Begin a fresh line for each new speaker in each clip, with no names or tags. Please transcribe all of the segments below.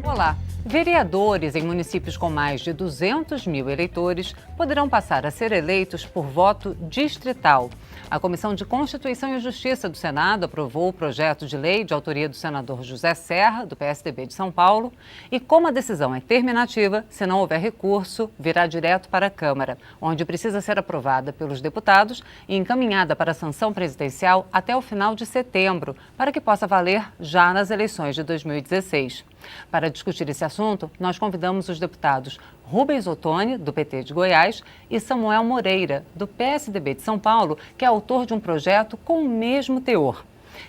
Olá! Vereadores em municípios com mais de 200 mil eleitores poderão passar a ser eleitos por voto distrital. A Comissão de Constituição e Justiça do Senado aprovou o projeto de lei de autoria do senador José Serra, do PSDB de São Paulo, e como a decisão é terminativa, se não houver recurso, virá direto para a Câmara, onde precisa ser aprovada pelos deputados e encaminhada para a sanção presidencial até o final de setembro, para que possa valer já nas eleições de 2016. Para discutir esse assunto, nós convidamos os deputados Rubens Ottoni, do PT de Goiás, e Samuel Moreira, do PSDB de São Paulo, que é autor de um projeto com o mesmo teor.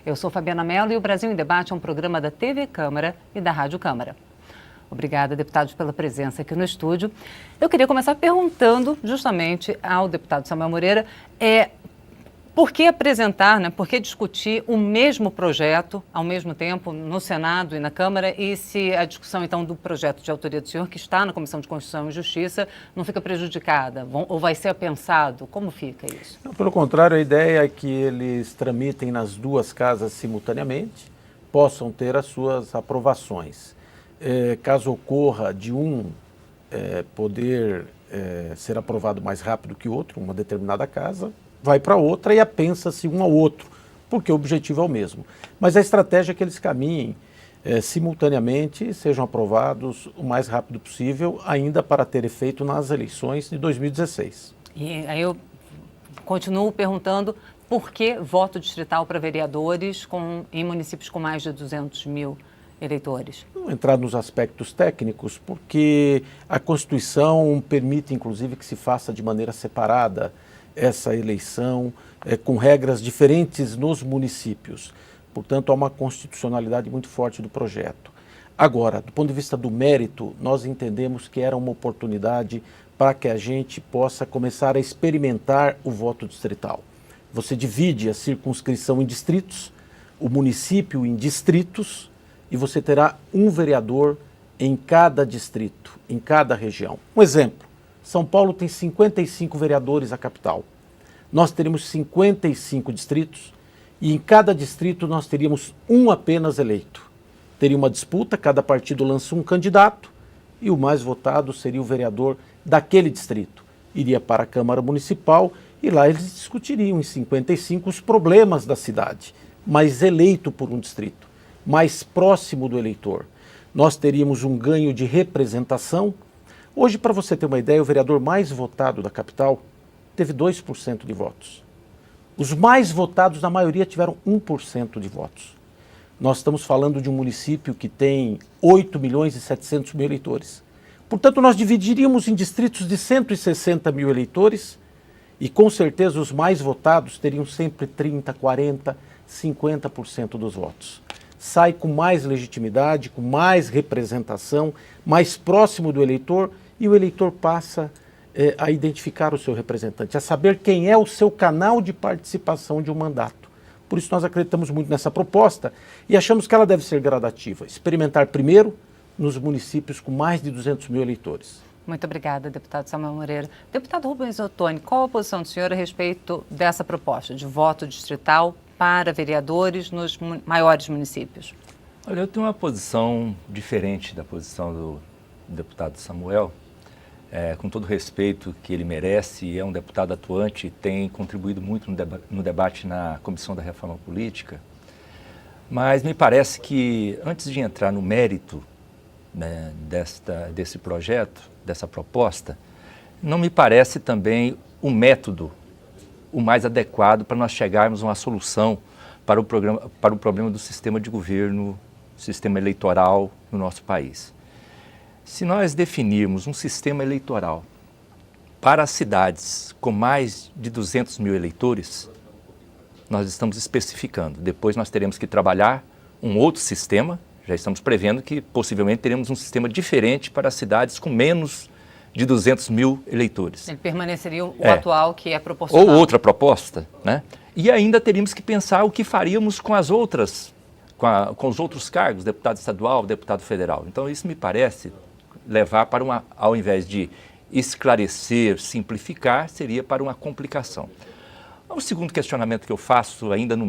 Eu sou Fabiana Mello e o Brasil em Debate é um programa da TV Câmara e da Rádio Câmara. Obrigada, deputados, pela presença aqui no estúdio. Eu queria começar perguntando justamente ao deputado Samuel Moreira por que apresentar, por que discutir o mesmo projeto ao mesmo tempo no Senado e na Câmara, e se a discussão, então, do projeto de autoria do senhor, que está na Comissão de Constituição e Justiça, não fica prejudicada? Ou vai ser pensado? Como fica isso?
Não, pelo contrário, a ideia é que eles tramitem nas duas casas simultaneamente, possam ter as suas aprovações. Caso ocorra de poder ser aprovado mais rápido que o outro, uma determinada casa, vai para outra e apensa-se um ao outro, porque o objetivo é o mesmo. Mas a estratégia é que eles caminhem simultaneamente e sejam aprovados o mais rápido possível, ainda para ter efeito nas eleições de 2016. E
aí eu continuo perguntando por que voto distrital para vereadores em municípios com mais de 200 mil eleitores?
Não entrar nos aspectos técnicos, porque a Constituição permite, inclusive, que se faça de maneira separada essa eleição, com regras diferentes nos municípios. Portanto, há uma constitucionalidade muito forte do projeto. Agora, do ponto de vista do mérito, nós entendemos que era uma oportunidade para que a gente possa começar a experimentar o voto distrital. Você divide a circunscrição em distritos, o município em distritos, e você terá um vereador em cada distrito, em cada região. Um exemplo. São Paulo tem 55 vereadores, a capital. Nós teríamos 55 distritos e em cada distrito nós teríamos um apenas eleito. Teria uma disputa, cada partido lança um candidato e o mais votado seria o vereador daquele distrito. Iria para a Câmara Municipal e lá eles discutiriam em 55 os problemas da cidade, mas eleito por um distrito, mais próximo do eleitor. Nós teríamos um ganho de representação. Hoje, para você ter uma ideia, o vereador mais votado da capital teve 2% de votos. Os mais votados, na maioria, tiveram 1% de votos. Nós estamos falando de um município que tem 8 milhões e 700 mil eleitores. Portanto, nós dividiríamos em distritos de 160 mil eleitores e, com certeza, os mais votados teriam sempre 30%, 40%, 50% dos votos. Sai com mais legitimidade, com mais representação, mais próximo do eleitor, e o eleitor passa a identificar o seu representante, a saber quem é o seu canal de participação de um mandato. Por isso nós acreditamos muito nessa proposta e achamos que ela deve ser gradativa. Experimentar primeiro nos municípios com mais de 200 mil eleitores.
Muito obrigada, deputado Samuel Moreira. Deputado Rubens Ottoni, qual a posição do senhor a respeito dessa proposta de voto distrital para vereadores nos maiores municípios?
Olha, eu tenho uma posição diferente da posição do deputado Samuel, com todo o respeito que ele merece, é um deputado atuante, tem contribuído muito no debate na Comissão da Reforma Política, mas me parece que antes de entrar no mérito, né, desse projeto, dessa proposta, não me parece também o método o mais adequado para nós chegarmos a uma solução para o problema do sistema de governo, sistema eleitoral no nosso país. Se nós definirmos um sistema eleitoral para as cidades com mais de 200 mil eleitores, nós estamos especificando. Depois nós teremos que trabalhar um outro sistema, já estamos prevendo que possivelmente teremos um sistema diferente para as cidades com menos de 200 mil eleitores.
Ele permaneceria o atual, que é proporcional.
Ou outra proposta, né? E ainda teríamos que pensar o que faríamos com as outras, com os outros cargos, deputado estadual, deputado federal. Então isso me parece levar para ao invés de esclarecer, simplificar, seria para uma complicação. O segundo questionamento que eu faço ainda no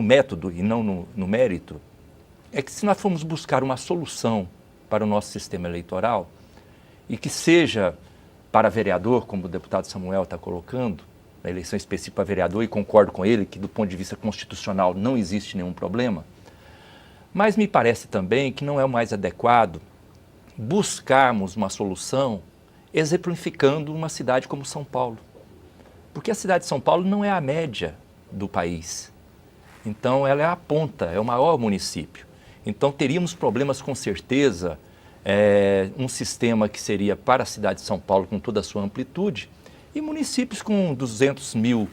método e não no mérito, é que se nós formos buscar uma solução para o nosso sistema eleitoral, e que seja para vereador, como o deputado Samuel está colocando, na eleição específica para vereador, e concordo com ele que do ponto de vista constitucional não existe nenhum problema, mas me parece também que não é o mais adequado buscarmos uma solução exemplificando uma cidade como São Paulo. Porque a cidade de São Paulo não é a média do país. Então, ela é a ponta, é o maior município. Então, teríamos problemas com certeza, um sistema que seria para a cidade de São Paulo com toda a sua amplitude e municípios com 200 mil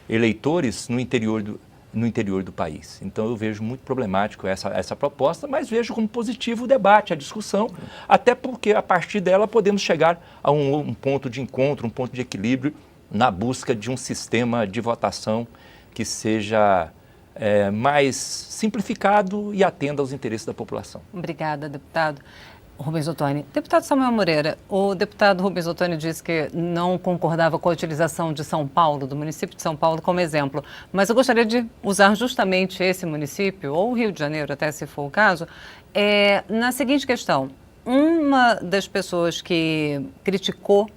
eleitores no interior do país. Então, eu vejo muito problemático essa proposta, mas vejo como positivo o debate, a discussão, até porque a partir dela podemos chegar a um ponto de encontro, um ponto de equilíbrio na busca de um sistema de votação que seja mais simplificado e atenda aos interesses da população.
Obrigada, deputado Rubens Ottoni. Deputado Samuel Moreira, o deputado Rubens Ottoni disse que não concordava com a utilização de São Paulo, do município de São Paulo, como exemplo, mas eu gostaria de usar justamente esse município, ou o Rio de Janeiro, até se for o caso, na seguinte questão. Uma das pessoas que criticou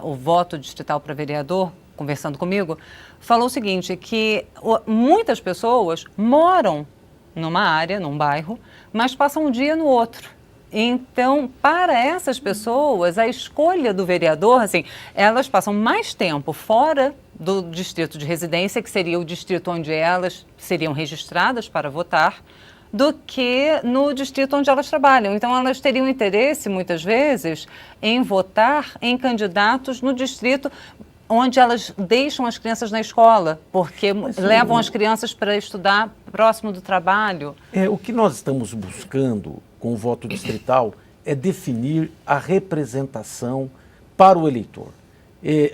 o voto distrital para vereador, conversando comigo, falou o seguinte, que muitas pessoas moram numa área, num bairro, mas passam um dia no outro. Então, para essas pessoas, a escolha do vereador, assim, elas passam mais tempo fora do distrito de residência, que seria o distrito onde elas seriam registradas para votar, do que no distrito onde elas trabalham. Então, elas teriam interesse, muitas vezes, em votar em candidatos no distrito onde elas deixam as crianças na escola, porque levam as crianças para estudar próximo do trabalho.
O que nós estamos buscando com o voto distrital é definir a representação para o eleitor.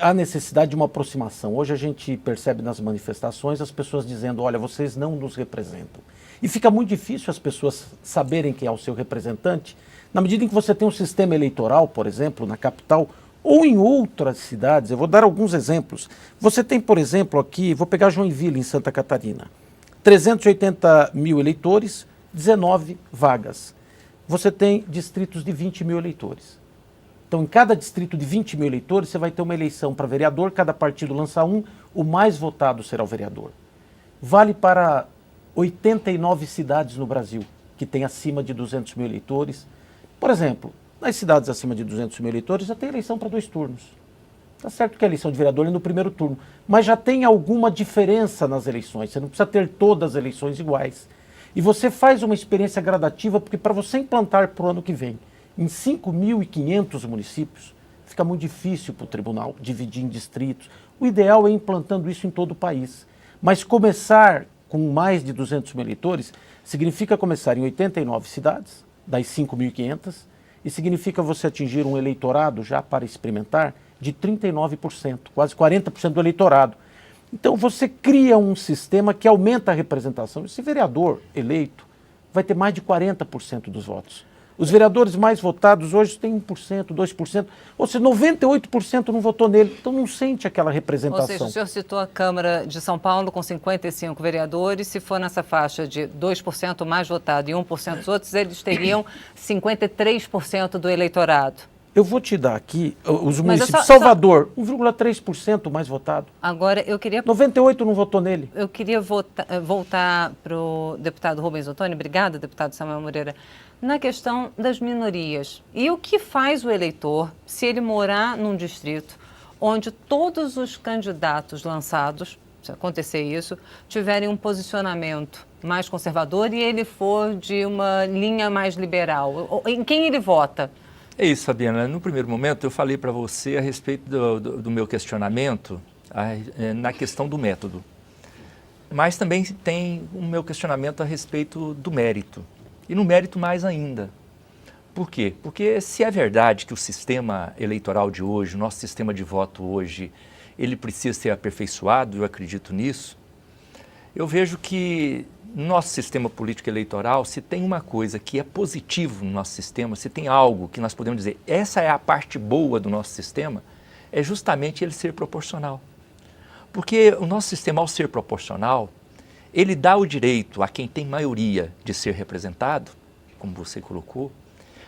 Há necessidade de uma aproximação. Hoje a gente percebe nas manifestações as pessoas dizendo, olha, vocês não nos representam. E fica muito difícil as pessoas saberem quem é o seu representante, na medida em que você tem um sistema eleitoral, por exemplo, na capital, ou em outras cidades. Eu vou dar alguns exemplos. Você tem, por exemplo, aqui, vou pegar Joinville, em Santa Catarina, 380 mil eleitores, 19 vagas. Você tem distritos de 20 mil eleitores. Então, em cada distrito de 20 mil eleitores, você vai ter uma eleição para vereador, cada partido lança um, o mais votado será o vereador. Vale para 89 cidades no Brasil, que tem acima de 200 mil eleitores. Por exemplo, nas cidades acima de 200 mil eleitores já tem eleição para 2 turnos. Está certo que a eleição de vereador é no primeiro turno, mas já tem alguma diferença nas eleições. Você não precisa ter todas as eleições iguais. E você faz uma experiência gradativa, porque para você implantar para o ano que vem, em 5.500 municípios, fica muito difícil para o tribunal dividir em distritos. O ideal é ir implantando isso em todo o país. Mas começar com mais de 200 mil eleitores significa começar em 89 cidades, das 5.500, e significa você atingir um eleitorado, já para experimentar, de 39%, quase 40% do eleitorado. Então você cria um sistema que aumenta a representação. Esse vereador eleito vai ter mais de 40% dos votos. Os vereadores mais votados hoje têm 1%, 2%, ou seja, 98% não votou nele, então não sente aquela representação.
Ou seja, o senhor citou a Câmara de São Paulo com 55 vereadores, se for nessa faixa de 2% mais votado e 1% dos outros, eles teriam 53% do eleitorado.
Eu vou te dar aqui os municípios. Salvador, 1,3% mais votado.
Agora, eu queria...
98 não votou nele.
Eu queria voltar para o deputado Rubens Ottoni. Obrigada, deputado Samuel Moreira. Na questão das minorias. E o que faz o eleitor se ele morar num distrito onde todos os candidatos lançados, se acontecer isso, tiverem um posicionamento mais conservador e ele for de uma linha mais liberal? Em quem ele vota?
É isso, Fabiana. No primeiro momento, eu falei para você a respeito do meu questionamento na questão do método. Mas também tem o meu questionamento a respeito do mérito. E no mérito mais ainda. Por quê? Porque se é verdade que o sistema eleitoral de hoje, o nosso sistema de voto hoje, ele precisa ser aperfeiçoado, eu acredito nisso, eu vejo que no nosso sistema político eleitoral, se tem uma coisa que é positivo no nosso sistema, se tem algo que nós podemos dizer, essa é a parte boa do nosso sistema, é justamente ele ser proporcional. Porque o nosso sistema, ao ser proporcional, ele dá o direito a quem tem maioria de ser representado, como você colocou,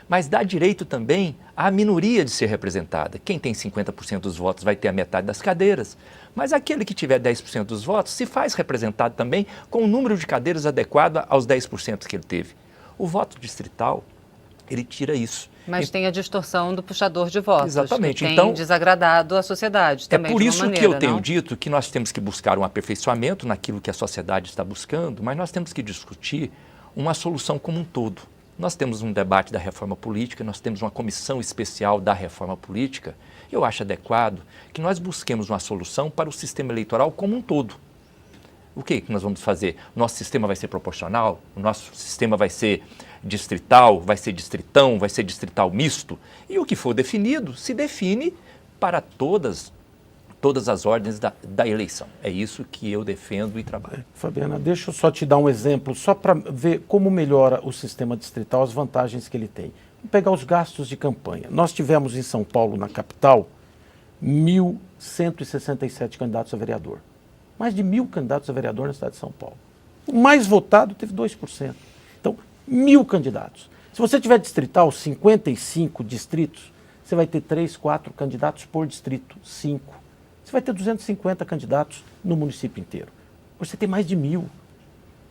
mas dá direito também à minoria de ser representada. Quem tem 50% dos votos vai ter a metade das cadeiras, mas aquele que tiver 10% dos votos se faz representado também com o número de cadeiras adequado aos 10% que ele teve. O voto distrital, ele tira isso.
Mas tem a distorção do puxador de votos.
Exatamente.
Que tem
então,
desagradado a sociedade também.
É por isso que eu tenho
não?
dito que nós temos que buscar um aperfeiçoamento naquilo que a sociedade está buscando, mas nós temos que discutir uma solução como um todo. Nós temos um debate da reforma política, nós temos uma comissão especial da reforma política. Eu acho adequado que nós busquemos uma solução para o sistema eleitoral como um todo. O que nós vamos fazer? Nosso sistema vai ser proporcional? O nosso sistema vai ser distrital? Vai ser distritão? Vai ser distrital misto? E o que for definido, se define para todas as ordens da eleição. É isso que eu defendo e trabalho.
Fabiana, deixa eu só te dar um exemplo, só para ver como melhora o sistema distrital, as vantagens que ele tem. Vamos pegar os gastos de campanha. Nós tivemos em São Paulo, na capital, 1.167 candidatos a vereador. Mais de 1.000 candidatos a vereador na cidade de São Paulo. O mais votado teve 2%. Então, 1.000 candidatos. Se você tiver distrital, 55 distritos, você vai ter 3, 4 candidatos por distrito, 5. Você vai ter 250 candidatos no município inteiro. Você tem mais de 1.000,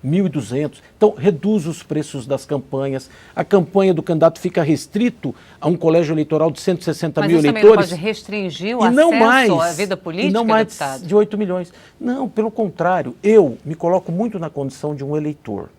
1.200. Então, reduz os preços das campanhas. A campanha do candidato fica restrito a um colégio eleitoral de 160 mil eleitores.
Mas isso também não pode restringir o acesso à vida política,
e não mais
deputado?
De 8 milhões. Não, pelo contrário. Eu me coloco muito na condição de um eleitor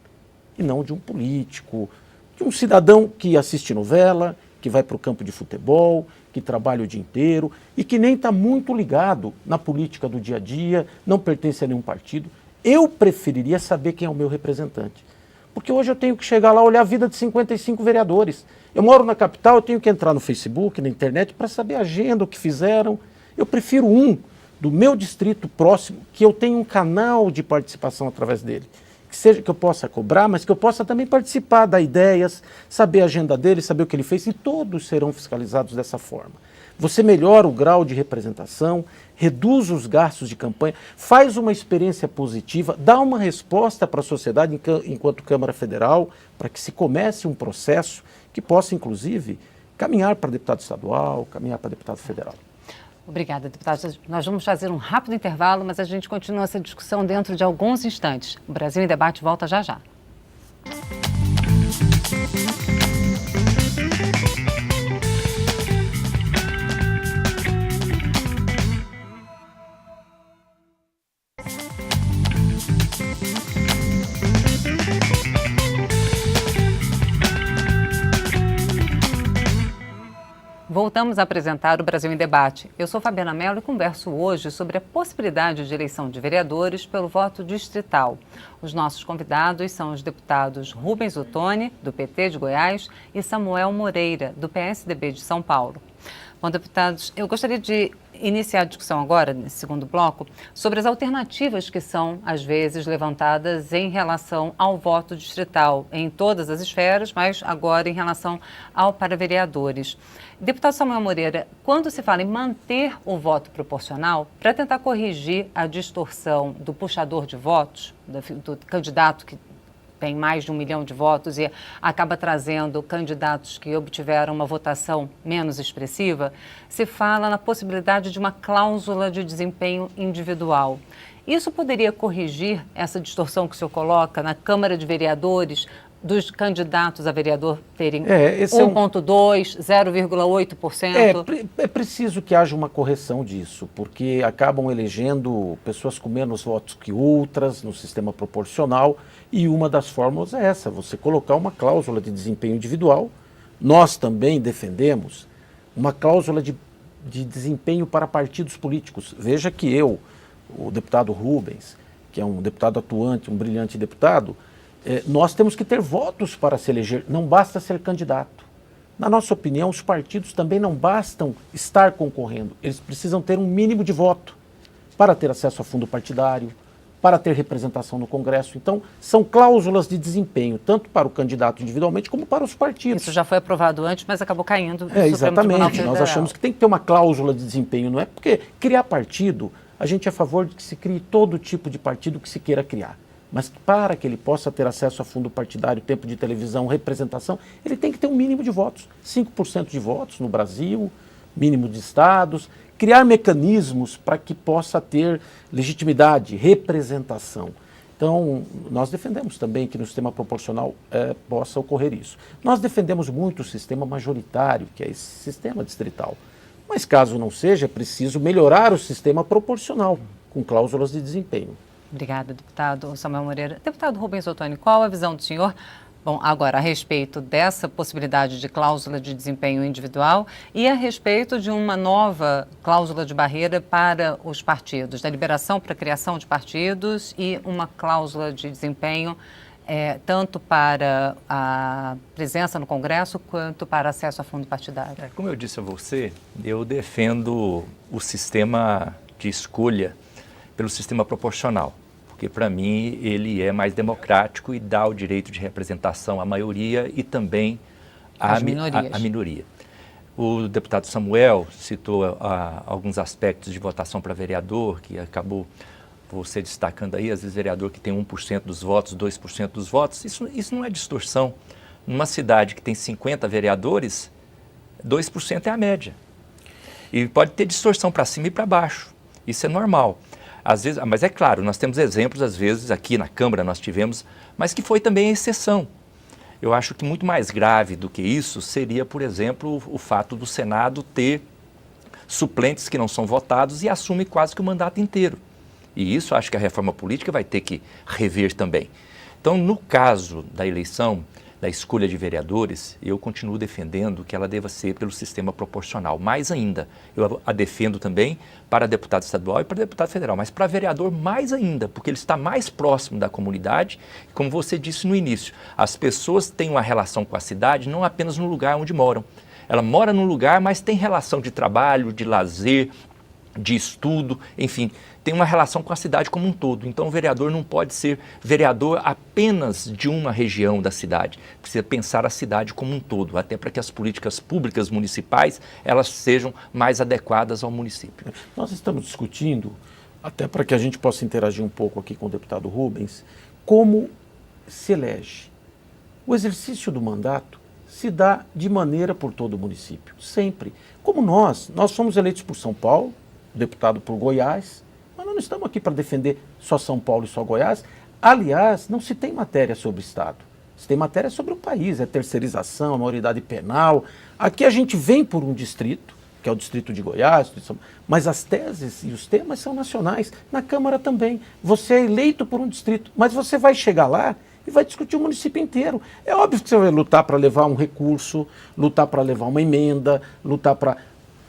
e não de um político, de um cidadão que assiste novela, que vai para o campo de futebol, que trabalha o dia inteiro e que nem está muito ligado na política do dia a dia, não pertence a nenhum partido. Eu preferiria saber quem é o meu representante. Porque hoje eu tenho que chegar lá e olhar a vida de 55 vereadores. Eu moro na capital, eu tenho que entrar no Facebook, na internet, para saber a agenda, o que fizeram. Eu prefiro um do meu distrito próximo, que eu tenha um canal de participação através dele. Que seja que eu possa cobrar, mas que eu possa também participar, dar ideias, saber a agenda dele, saber o que ele fez, e todos serão fiscalizados dessa forma. Você melhora o grau de representação, reduz os gastos de campanha, faz uma experiência positiva, dá uma resposta para a sociedade enquanto Câmara Federal, para que se comece um processo que possa, inclusive, caminhar para deputado estadual, caminhar para deputado federal.
Obrigada, deputado. Nós vamos fazer um rápido intervalo, mas a gente continua essa discussão dentro de alguns instantes. O Brasil em Debate volta já já. Voltamos a apresentar o Brasil em Debate. Eu sou Fabiana Mello e converso hoje sobre a possibilidade de eleição de vereadores pelo voto distrital. Os nossos convidados são os deputados Rubens Ottoni, do PT de Goiás, e Samuel Moreira, do PSDB de São Paulo. Bom, deputados, eu gostaria de iniciar a discussão agora, nesse segundo bloco, sobre as alternativas que são, às vezes, levantadas em relação ao voto distrital, em todas as esferas, mas agora em relação ao para vereadores. Deputado Samuel Moreira, quando se fala em manter o voto proporcional, para tentar corrigir a distorção do puxador de votos, do candidato que tem mais de 1 milhão de votos e acaba trazendo candidatos que obtiveram uma votação menos expressiva, se fala na possibilidade de uma cláusula de desempenho individual. Isso poderia corrigir essa distorção que o senhor coloca na Câmara de Vereadores, dos candidatos a vereador terem 1,2%, 0,8%?
É preciso que haja uma correção disso, porque acabam elegendo pessoas com menos votos que outras no sistema proporcional, e uma das fórmulas é essa, você colocar uma cláusula de desempenho individual. Nós também defendemos uma cláusula de desempenho para partidos políticos. Veja que o deputado Rubens, que é um deputado atuante, um brilhante deputado, nós temos que ter votos para se eleger, não basta ser candidato. Na nossa opinião, os partidos também não bastam estar concorrendo, eles precisam ter um mínimo de voto para ter acesso a fundo partidário, para ter representação no Congresso. Então, são cláusulas de desempenho, tanto para o candidato individualmente como para os partidos.
Isso já foi aprovado antes, mas acabou caindo no Supremo Tribunal
Exatamente.
Federal.
Nós achamos que tem que ter uma cláusula de desempenho, não é? Porque criar partido, a gente é a favor de que se crie todo tipo de partido que se queira criar. Mas para que ele possa ter acesso a fundo partidário, tempo de televisão, representação, ele tem que ter um mínimo de votos. 5% de votos no Brasil, mínimo de estados, criar mecanismos para que possa ter legitimidade, representação. Então, nós defendemos também que no sistema proporcional possa ocorrer isso. Nós defendemos muito o sistema majoritário, que é esse sistema distrital. Mas caso não seja, é preciso melhorar o sistema proporcional, com cláusulas de desempenho.
Obrigada, deputado Samuel Moreira. Deputado Rubens Ottoni, qual a visão do senhor? Bom, agora, a respeito dessa possibilidade de cláusula de desempenho individual e a respeito de uma nova cláusula de barreira para os partidos, da liberação para a criação de partidos e uma cláusula de desempenho tanto para a presença no Congresso quanto para acesso a fundo partidário.
Como eu disse a você, eu defendo o sistema de escolha pelo sistema proporcional. Porque, para mim, ele é mais democrático e dá o direito de representação à maioria e também à minoria. O deputado Samuel citou alguns aspectos de votação para vereador, que acabou você destacando aí, às vezes vereador que tem 1% dos votos, 2% dos votos, isso não é distorção. Numa cidade que tem 50 vereadores, 2% é a média. E pode ter distorção para cima e para baixo, isso é normal. Às vezes, mas é claro, nós temos exemplos, às vezes, aqui na Câmara nós tivemos, mas que foi também a exceção. Eu acho que muito mais grave do que isso seria, por exemplo, o fato do Senado ter suplentes que não são votados e assume quase que o mandato inteiro. E isso acho que a reforma política vai ter que rever também. Então, no caso da eleição, da escolha de vereadores, eu continuo defendendo que ela deva ser pelo sistema proporcional. Mais ainda, eu a defendo também para deputado estadual e para deputado federal, mas para vereador mais ainda, porque ele está mais próximo da comunidade. Como você disse no início, as pessoas têm uma relação com a cidade não apenas no lugar onde moram. Ela mora num lugar, mas tem relação de trabalho, de lazer, de estudo, enfim, tem uma relação com a cidade como um todo. Então o vereador não pode ser vereador apenas de uma região da cidade. Precisa pensar a cidade como um todo, até para que as políticas públicas municipais elas sejam mais adequadas ao município.
Nós estamos discutindo, até para que a gente possa interagir um pouco aqui com o deputado Rubens, como se elege. O exercício do mandato se dá de maneira por todo o município, sempre. Como nós fomos eleitos por São Paulo, deputado por Goiás, mas nós não estamos aqui para defender só São Paulo e só Goiás. Aliás, não se tem matéria sobre o Estado, se tem matéria sobre o país, é terceirização, a maioridade penal. Aqui a gente vem por um distrito, que é o distrito de Goiás, mas as teses e os temas são nacionais. Na Câmara também, você é eleito por um distrito, mas você vai chegar lá e vai discutir o município inteiro. É óbvio que você vai lutar para levar um recurso, lutar para levar uma emenda, lutar para...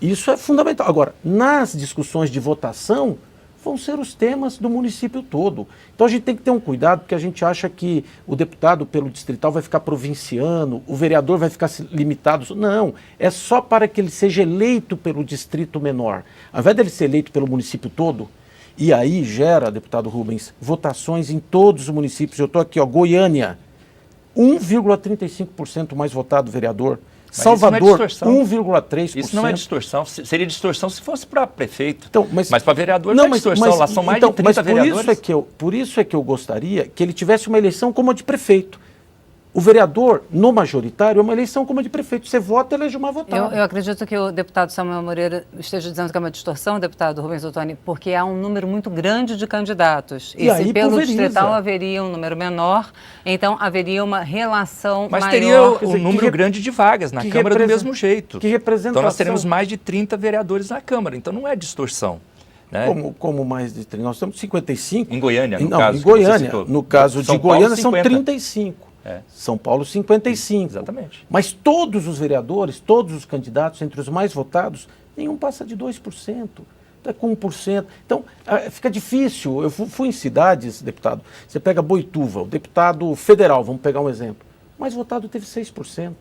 Isso é fundamental. Agora, nas discussões de votação, vão ser os temas do município todo. Então a gente tem que ter um cuidado, porque a gente acha que o deputado pelo distrital vai ficar provinciano, o vereador vai ficar limitado. Não, é só para que ele seja eleito pelo distrito menor. Ao invés dele ser eleito pelo município todo, e aí gera, deputado Rubens, votações em todos os municípios. Eu estou aqui, ó, Goiânia, 1,35% mais votado vereador.
Mas
Salvador, 1,3%.
Isso não é distorção. Seria distorção se fosse para prefeito.
Então,
mas para vereador não é distorção. Lá são mais de 30 vereadores.
Por isso é que eu gostaria que ele tivesse uma eleição como a de prefeito. O vereador, no majoritário, é uma eleição como a de prefeito. Você vota, elege uma votada.
Eu acredito que o deputado Samuel Moreira esteja dizendo que é uma distorção, deputado Rubens Ottoni, porque há um número muito grande de candidatos. E se pelo distrital haveria um número menor, então haveria uma relação maior.
Mas teria um número grande de vagas na Câmara do mesmo jeito. Então nós teremos mais de 30 vereadores na Câmara. Então não é distorção. Né?
Como mais de 30? Nós temos 55.
Em Goiânia, no caso.
Em Goiânia. No caso de Goiânia, são 35. São Paulo, 55.
Exatamente.
Mas todos os vereadores, todos os candidatos, entre os mais votados, nenhum passa de 2%, está com 1%. Então, fica difícil. Eu fui em cidades, deputado, você pega Boituva, o deputado federal, vamos pegar um exemplo, mais votado teve 6%.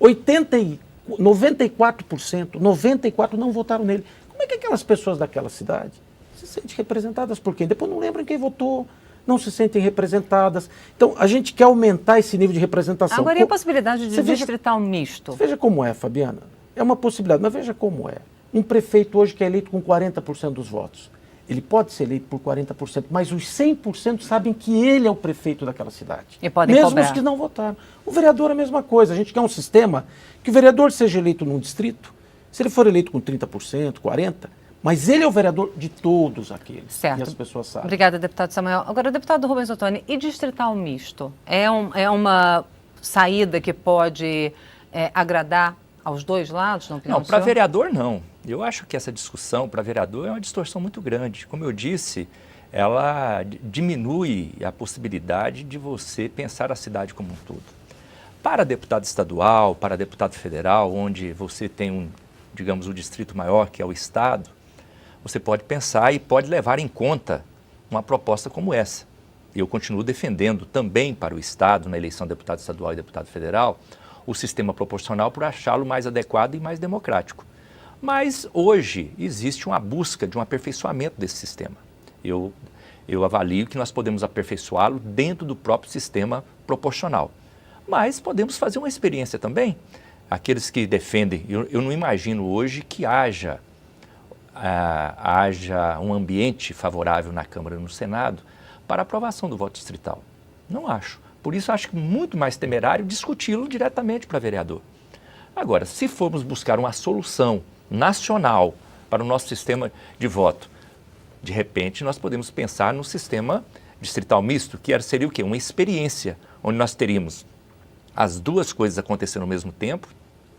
94% não votaram nele. Como é que aquelas pessoas daquela cidade se sentem representadas por quem? Depois não lembram quem votou, não se sentem representadas. Então, a gente quer aumentar esse nível de representação.
Agora, e a possibilidade de distrital misto?
Veja como é, Fabiana. É uma possibilidade, mas veja como é. Um prefeito hoje que é eleito com 40% dos votos, ele pode ser eleito por 40%, mas os 100% sabem que ele é o prefeito daquela cidade.
E podem
mesmo
cobrar.
os que não votaram. O vereador é a mesma coisa. A gente quer um sistema que o vereador seja eleito num distrito, se ele for eleito com 30%, 40%, mas ele é o vereador de todos aqueles.
Certo.
E as pessoas sabem.
Obrigada, deputado Samuel. Agora, deputado Rubens Ottoni, e distrital misto? É uma saída que pode agradar aos dois lados, na opinião
Não,
do
para
senhor?
vereador não. Eu acho que essa discussão para vereador é uma distorção muito grande. Como eu disse, ela diminui a possibilidade de você pensar a cidade como um todo. Para deputado estadual, para deputado federal, onde você tem digamos, o distrito maior, que é o estado, você pode pensar e pode levar em conta uma proposta como essa. Eu continuo defendendo também para o estado, na eleição de deputado estadual e deputado federal, o sistema proporcional por achá-lo mais adequado e mais democrático. Mas hoje existe uma busca de um aperfeiçoamento desse sistema. Eu avalio que nós podemos aperfeiçoá-lo dentro do próprio sistema proporcional. Mas podemos fazer uma experiência também. Aqueles que defendem, eu não imagino hoje que haja um ambiente favorável na Câmara e no Senado para a aprovação do voto distrital. Não acho. Por isso, acho que muito mais temerário discuti-lo diretamente para vereador. Agora, se formos buscar uma solução nacional para o nosso sistema de voto, de repente nós podemos pensar no sistema distrital misto, que seria o quê? Uma experiência, onde nós teríamos as duas coisas acontecendo ao mesmo tempo,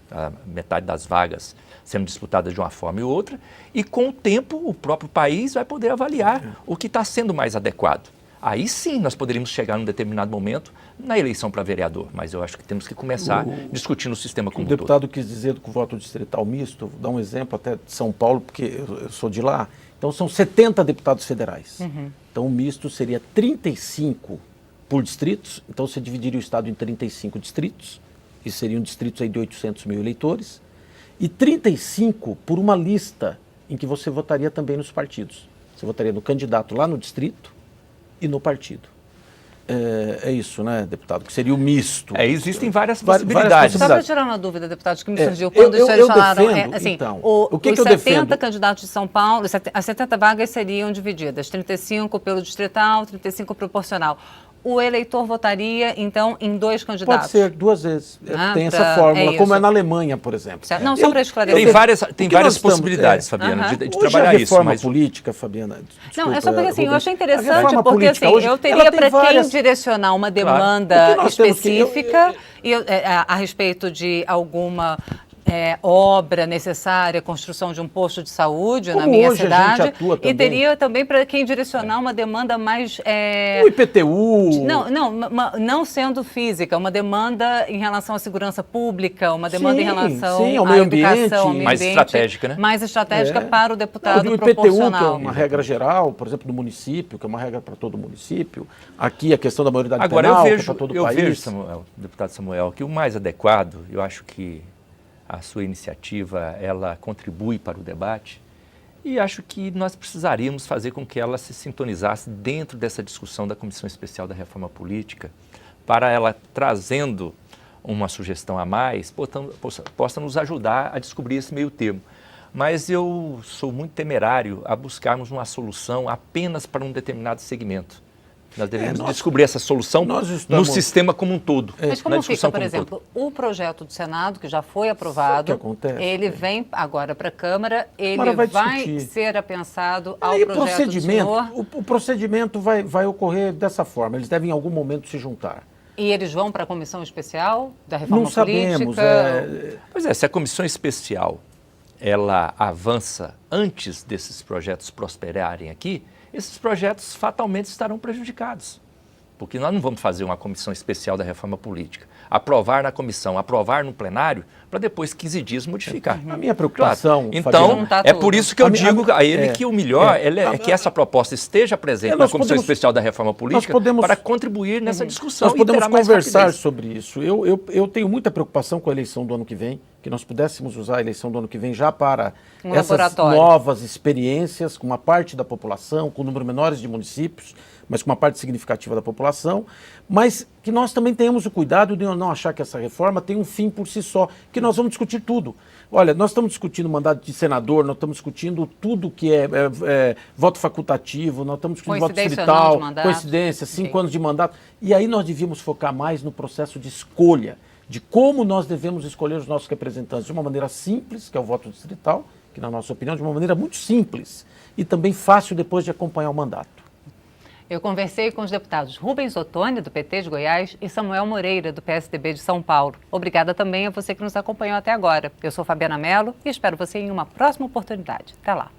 a metade das vagas sendo disputadas de uma forma e outra, e com o tempo o próprio país vai poder avaliar o que está sendo mais adequado. Aí sim nós poderíamos chegar num determinado momento na eleição para vereador, mas eu acho que temos que começar discutindo o sistema como um todo.
O deputado quis dizer que o voto distrital misto, vou dar um exemplo até de São Paulo, porque eu sou de lá, então são 70 deputados federais. Então o misto seria 35 por distritos, então você dividiria o estado em 35 distritos, e seriam distritos aí de 800 mil eleitores, e 35 por uma lista em que você votaria também nos partidos. Você votaria no candidato lá no distrito e no partido. É isso, né, deputado? Que seria o misto.
Existem várias possibilidades.
Só para tirar uma dúvida, deputado, que me surgiu quando os senhores falaram,
defendo, então,
os 70 candidatos de São Paulo, as 70 vagas seriam divididas, 35 pelo distrital, 35 proporcional. O eleitor votaria, então, em dois candidatos?
Pode ser, duas vezes. Tem essa fórmula, como é na Alemanha, por exemplo.
Não, só para esclarecer.
Tem várias possibilidades, Fabiana, de trabalhar
hoje a reforma
isso.
política, Fabiana, desculpa,
não, é só porque assim, eu achei interessante, porque
política,
assim,
hoje,
eu teria para
várias...
quem direcionar uma demanda específica a respeito de alguma... obra necessária, construção de um posto de saúde na minha cidade, e teria também para quem direcionar uma demanda mais...
O IPTU...
Não sendo física, uma demanda em relação à segurança pública, uma demanda em relação
ao meio ambiente,
educação,
mais estratégica, né?
Mais estratégica para o deputado
o
proporcional.
IPTU, que é uma regra geral, por exemplo, do município, que é uma regra para todo o município. Aqui a questão da maioridade penal, que é para todo o país.
Eu vejo, Samuel, deputado Samuel, que o mais adequado, eu acho que a sua iniciativa, ela contribui para o debate e acho que nós precisaríamos fazer com que ela se sintonizasse dentro dessa discussão da Comissão Especial da Reforma Política, para ela, trazendo uma sugestão a mais, possa nos ajudar a descobrir esse meio termo. Mas eu sou muito temerário a buscarmos uma solução apenas para um determinado segmento. Nós devemos descobrir essa solução no sistema como um todo.
Mas como fica, por exemplo, o projeto do Senado, que já foi aprovado, ele vem agora para a Câmara, ele vai ser apensado ao projeto do senhor?
O procedimento vai ocorrer dessa forma, eles devem em algum momento se juntar.
E eles vão para a Comissão Especial da Reforma Política?
Não sabemos.
Pois é, se a Comissão Especial ela avança antes desses projetos prosperarem aqui, esses projetos fatalmente estarão prejudicados. Porque nós não vamos fazer uma comissão especial da reforma política, aprovar na comissão, aprovar no plenário, para depois 15 dias modificar.
A minha preocupação...
Então, é por isso que eu digo a ele que o melhor é que essa proposta esteja presente na Comissão Especial da Reforma Política para contribuir nessa discussão.
Nós podemos conversar sobre isso. Eu tenho muita preocupação com a eleição do ano que vem, que nós pudéssemos usar a eleição do ano que vem já para essas
laboratório.
novas experiências, com uma parte da população, com um número menores de municípios, mas com uma parte significativa da população, mas que nós também tenhamos o cuidado de não achar que essa reforma tem um fim por si só, que nós vamos discutir tudo. Olha, nós estamos discutindo mandato de senador, nós estamos discutindo tudo que é voto facultativo, nós estamos discutindo voto distrital, coincidência, 5 anos de mandato, e aí nós devíamos focar mais no processo de escolha, de como nós devemos escolher os nossos representantes de uma maneira simples, que é o voto distrital, que na nossa opinião, de uma maneira muito simples e também fácil depois de acompanhar o mandato.
Eu conversei com os deputados Rubens Ottoni, do PT de Goiás, e Samuel Moreira, do PSDB de São Paulo. Obrigada também a você que nos acompanhou até agora. Eu sou Fabiana Mello e espero você em uma próxima oportunidade. Até lá.